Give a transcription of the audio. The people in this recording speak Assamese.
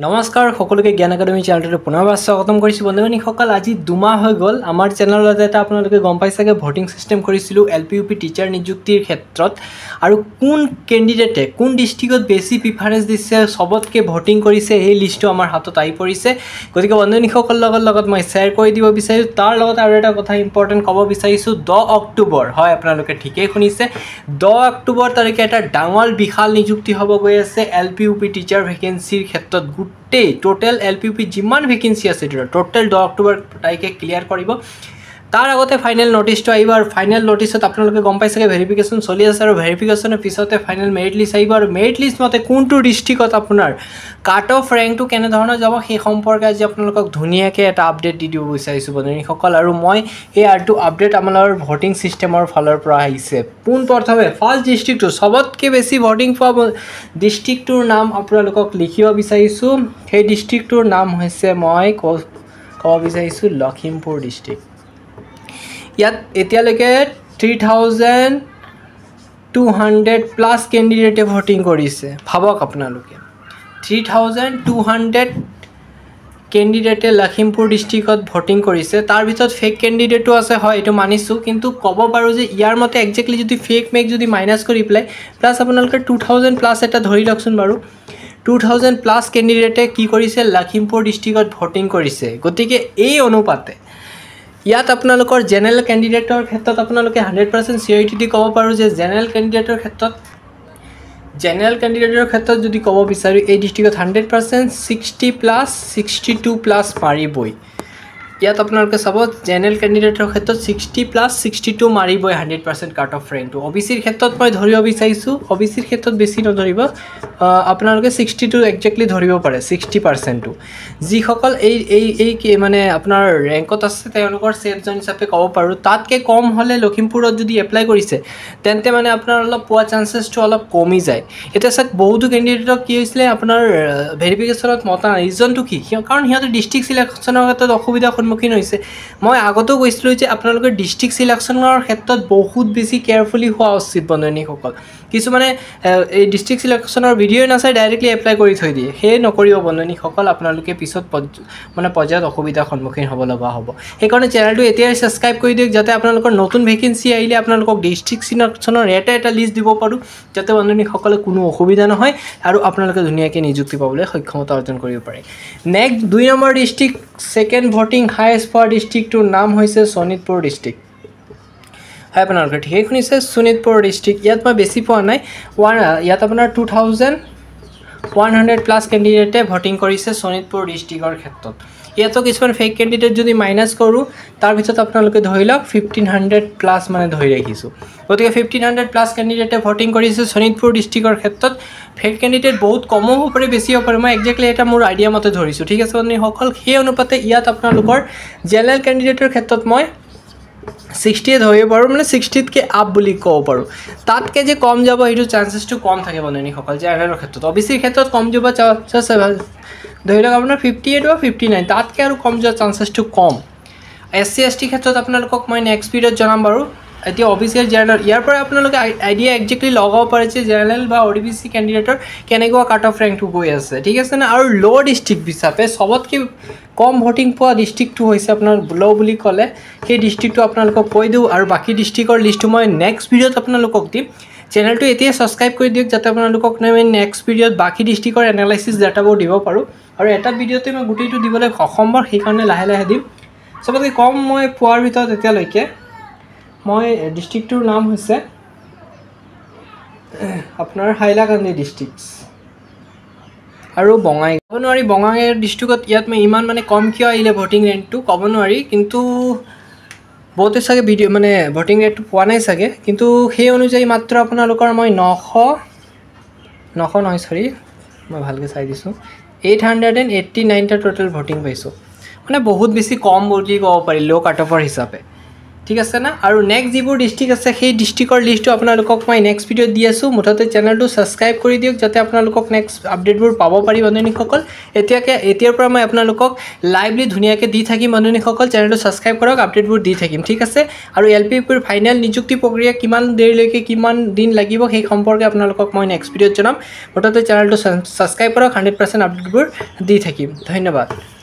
নমস্কাৰ সকলোকে জ্ঞান একাডেমি চেনেলটো পুনৰবাৰ স্বাগতম কৰিছোঁ বন্ধুবান্ধৱীসকল। আজি 2 মাহ হৈ গ'ল আমাৰ চেনেলত এটা আপোনালোকে গম পাইছাগে ভোটিং সিস্টেম কৰিছিলোঁ LPUP টিচাৰ নিযুক্তিৰ ক্ষেত্ৰত আৰু কোন কেণ্ডিডেটে কোন ডিস্ট্ৰিক্টত বেছি প্ৰিফাৰেন্স দিছে সবতকে ভোটিং কৰিছে এই লিষ্টটো আমাৰ হাতত আহি পৰিছে। গতিকে বন্ধুবান্ধৱীসকল লগত মই শ্বেয়াৰ কৰি দিব বিচাৰিছোঁ। তাৰ লগত আৰু এটা কথা ইম্পৰ্টেণ্ট ক'ব বিচাৰিছোঁ 10 অক্টোবৰ হয় আপোনালোকে ঠিকেই শুনিছে 10 অক্টোবৰ তাৰিখে এটা ডাঙৰ বিশাল নিযুক্তি হ'ব গৈ আছে LPUP টিচাৰ ভেকেন্সিৰ ক্ষেত্ৰত। টোটেল LPUP যিমান ভেকেন্সি আছে টোটেল 10 অক্টোবৰ তাৰিখে ক্লিয়াৰ কৰিব। তাৰ আগতে ফাইনেল নোটিছটো আহিব আৰু ফাইনেল নোটিছত আপোনালোকে গম পাইছাগে ভেৰিফিকেশ্যন চলি আছে আৰু ভেৰিফিকেশ্যনৰ পিছতে ফাইনেল মেৰিট লিষ্ট আহিব আৰু মেৰিট লিষ্ট মতে কোনটো ডিষ্ট্ৰিক্টত আপোনাৰ কাট অফ ৰেংকটো কেনেধৰণৰ যাব সেই সম্পৰ্কে আজি আপোনালোকক ধুনীয়াকৈ এটা আপডেট দি দিব বিচাৰিছোঁ বন্ধুসকল। আৰু মই এই আৰটো আপডেট আমাৰ ভোটিং ছিষ্টেমৰ ফালৰ পৰা আহিছে। পোনপ্ৰথমে ফাৰ্ষ্ট ডিষ্ট্ৰিক্টটো সবতকৈ বেছি ভোটিং পোৱা ডিষ্ট্ৰিক্টটোৰ নাম আপোনালোকক লিখিব বিচাৰিছোঁ। সেই ডিষ্ট্ৰিক্টটোৰ নাম হৈছে মই ক'ব বিচাৰিছোঁ লখিমপুৰ ডিষ্ট্ৰিক্ট। ইয়াত এতিয়ালৈকে 3200+ কেণ্ডিডেটে ভোটিং কৰিছে। ভাবক আপোনালোকে 3200 কেণ্ডিডেটে লখিমপুৰ ডিষ্ট্ৰিক্টত ভোটিং কৰিছে। তাৰ ভিতৰত ফেক কেণ্ডিডেটো আছে হয় এইটো মানিছোঁ, কিন্তু ক'ব পাৰোঁ যে ইয়াৰ মতে একজেক্টলি যদি ফেক মেক যদি মাইনাছ কৰি পেলাই প্লাছ আপোনালোকে 2000+ এটা ধৰি লওকচোন বাৰু 2000+ কেণ্ডিডেটে কি কৰিছে লখিমপুৰ ডিষ্ট্ৰিক্টত ভোটিং কৰিছে। গতিকে এই অনুপাতে ইয়াত আপোনালোকৰ জেনেৰেল কেণ্ডিডেটৰ ক্ষেত্ৰত আপোনালোকে 100% চিয়ৰিটি দি ক'ব পাৰোঁ যে জেনেৰেল কেণ্ডিডেটৰ ক্ষেত্ৰত যদি ক'ব বিচাৰোঁ এই ডিষ্ট্ৰিক্টত 100% 60+ 62+ মাৰিবই। ইয়াত আপোনালোকে চাব জেনেৰেল কেণ্ডিডেটৰ ক্ষেত্ৰত 60+ 62 মাৰিবই 100% কাট অফ ৰেংকটো। OBCৰ ক্ষেত্ৰত মই ধৰিব বিচাৰিছোঁ, OBCৰ ক্ষেত্ৰত বেছি নধৰিব, আপোনালোকে 62 একজেক্টলি ধৰিব পাৰে 60%টো। যিসকল এই মানে আপোনাৰ ৰেংকত আছে তেওঁলোকৰ ছেফ জ'ন হিচাপে ক'ব পাৰোঁ। তাতকৈ কম হ'লে লখিমপুৰত যদি এপ্লাই কৰিছে তেন্তে মানে আপোনাৰ অলপ পোৱা চান্সেছটো অলপ কমি যায়। এতিয়া চাওক বহুতো কেণ্ডিডেটক কি হৈছিলে আপোনাৰ ভেৰিফিকেশ্যনত মতা নাই, ৰিজনটো কি কাৰণ সিহঁতে ডিষ্ট্ৰিক্ট চিলেকশ্যনৰ ক্ষেত্ৰত অসুবিধাৰ সন্মুখীন হৈছে। মই আগতেও কৈছিলোঁ যে আপোনালোকে ডিষ্ট্ৰিক্ট চিলেকশ্যনৰ ক্ষেত্ৰত বহুত বেছি কেয়াৰফুলি হোৱা উচিত বন্ধুসকল। কিছুমানে এই ডিষ্ট্ৰিক্ট চিলেকশ্যনৰ ভিডিঅ' নাচাই ডাইৰেক্টলি এপ্লাই কৰি থৈ দিয়ে, সেয়ে নকৰিব বন্ধুসকল। আপোনালোকে পিছত পৰ্যায়ত অসুবিধাৰ সন্মুখীন হ'ব লগা হ'ব। সেইকাৰণে চেনেলটো এতিয়াই ছাবস্ক্ৰাইব কৰি দিয়ক যাতে আপোনালোকৰ নতুন ভেকেন্সি আহিলে আপোনালোকক ডিষ্ট্ৰিক্ট চিলেকশ্যনৰ এটা লিষ্ট দিব পাৰোঁ, যাতে বন্ধুসকলে কোনো অসুবিধা নহয় আৰু আপোনালোকে ধুনীয়াকৈ নিযুক্তি পাবলৈ সক্ষমতা অৰ্জন কৰিব পাৰে। Next 2 number district second voting highest পোৱা ডিষ্ট্ৰিক্টটোৰ নাম হৈছে শোণিতপুৰ ডিষ্ট্ৰিক্ট। হয় আপোনালোকে ঠিকেই শুনিছে শোণিতপুৰ ডিষ্ট্ৰিক্ট। ইয়াত মই বেছি পোৱা নাই, ইয়াত আপোনাৰ 2100+ কেণ্ডিডেটে ভোটিং কৰিছে শোণিতপুৰ ডিষ্ট্ৰিক্টৰ ক্ষেত্ৰত। ইয়াতো কিছুমান ফেক কেণ্ডিডেট যদি মাইনাছ কৰোঁ তাৰ ভিতৰত আপোনালোকে ধৰি লওক 1500+ মানে ধৰি ৰাখিছোঁ। গতিকে 1500+ কেণ্ডিডেটে ভোটিং কৰিছে শোণিতপুৰ ডিষ্ট্ৰিক্টৰ ক্ষেত্ৰত। ফেক কেণ্ডিডেট বহুত কমো হ'ব পাৰে বেছি হ'ব পাৰে, মই একজেক্টলি এটা মোৰ আইডিয়া মতে ধৰিছোঁ, ঠিক আছে বন্ধুসকল। সেই অনুপাতে ইয়াত আপোনালোকৰ জেনেৰেল কেণ্ডিডেটৰ ক্ষেত্ৰত মই 60 ধৰিব পাৰোঁ, মানে 60তকৈ আপ বুলি ক'ব পাৰোঁ। তাতকৈ যে কম যাব সেইটো চান্সেছটো কম থাকে বন্ধুসকল জেনেৰেলৰ ক্ষেত্ৰত। OBCৰ ক্ষেত্ৰত কম যাব ধৰি লওক আপোনাৰ 58 বা 59, তাতকৈ আৰু কম যোৱাৰ চান্সেছটো কম। SC ST ক্ষেত্ৰত আপোনালোকক মই নেক্সট ভিডিঅ'ত জনাম বাৰু। এতিয়া OBC আৰু জেনেৰেল ইয়াৰ পৰা আপোনালোকে আইডিয়া একজেক্টলি লগাব পাৰে যে জেনেৰেল বা OBC কেণ্ডিডেটৰ কেনেকুৱা কাট অফ ৰেংকটো গৈ আছে, ঠিক আছে নে। আৰু ল' ডিষ্ট্ৰিক্ট হিচাপে সবতকৈ কম ভোটিং পোৱা ডিষ্ট্ৰিক্টটো হৈছে আপোনাৰ ল' বুলি ক'লে সেই ডিষ্ট্ৰিক্টটো আপোনালোকক কৈ দিওঁ আৰু বাকী ডিষ্ট্ৰিক্টৰ লিষ্টটো মই নেক্সট ভিডিঅ'ত আপোনালোকক দিম। চেনেলটো এতিয়াই ছাবস্ক্ৰাইব কৰি দিয়ক যাতে আপোনালোকক মই নেক্সট ভিডিঅ'ত বাকী ডিষ্ট্ৰিক্টৰ এনালাইচিছ ডাটাবোৰ দিব পাৰোঁ। আৰু এটা ভিডিঅ'তে মই গোটেইটো দিবলৈ অসম্ভৱ, সেইকাৰণে লাহে লাহে দিম। চবতকৈ কম মই পোৱাৰ ভিতৰত এতিয়ালৈকে মই ডিষ্ট্ৰিক্টটোৰ নাম হৈছে আপোনাৰ হাইলাকান্দি ডিষ্ট্ৰিক্ট আৰু বঙাইগাঁও। ক'ব নোৱাৰি বঙাইগাঁও ডিষ্ট্ৰিক্টত ইয়াত মই ইমান মানে কম কিয় আহিলে ভোটিং ৰেটটো ক'ব নোৱাৰি, কিন্তু বহুতে চাগে মানে ভোটিং ৰেটটো পোৱা নাই চাগে, কিন্তু সেই অনুযায়ী মাত্ৰ আপোনালোকৰ মই 900 নহয় চৰি মই ভালকৈ চাই দিছোঁ 889টা টোটেল ভোটিং পাইছোঁ। মানে বহুত বেছি কম বুলি ক'ব পাৰি ল' কাট অফৰ হিচাপে। ঠিক আছে না আৰু নেক্সট যিবোৰ ডিস্ট্ৰিক্ট আছে সেই ডিস্ট্ৰিক্টৰ লিষ্টটো আপোনালোকক মই নেক্সট ভিডিঅ'ত দি আছোঁ মুঠতে চেনেলটো ছাবস্ক্ৰাইব কৰি দিয়ক যাতে আপোনালোকক নেক্সট আপডেটবোৰ পাব পাৰি বন্ধুসকল এতিয়াৰ পৰা মই আপোনালোকক লাইভলি ধুনীয়াকৈ দি থাকিম বন্ধুসকল চেনেলটো ছাবস্ক্ৰাইব কৰক আপডেটবোৰ দি থাকিম ঠিক আছে আৰু LPUৰ ফাইনেল নিযুক্তি প্ৰক্ৰিয়া কিমান দেৰিলৈকে কিমান দিন লাগিব সেই সম্পৰ্কে আপোনালোকক মই নেক্সট ভিডিঅ'ত জনাম মুঠতে চেনেলটো ছাবস্ক্ৰাইব কৰক 100% আপডেটবোৰ দি থাকিম ধন্যবাদ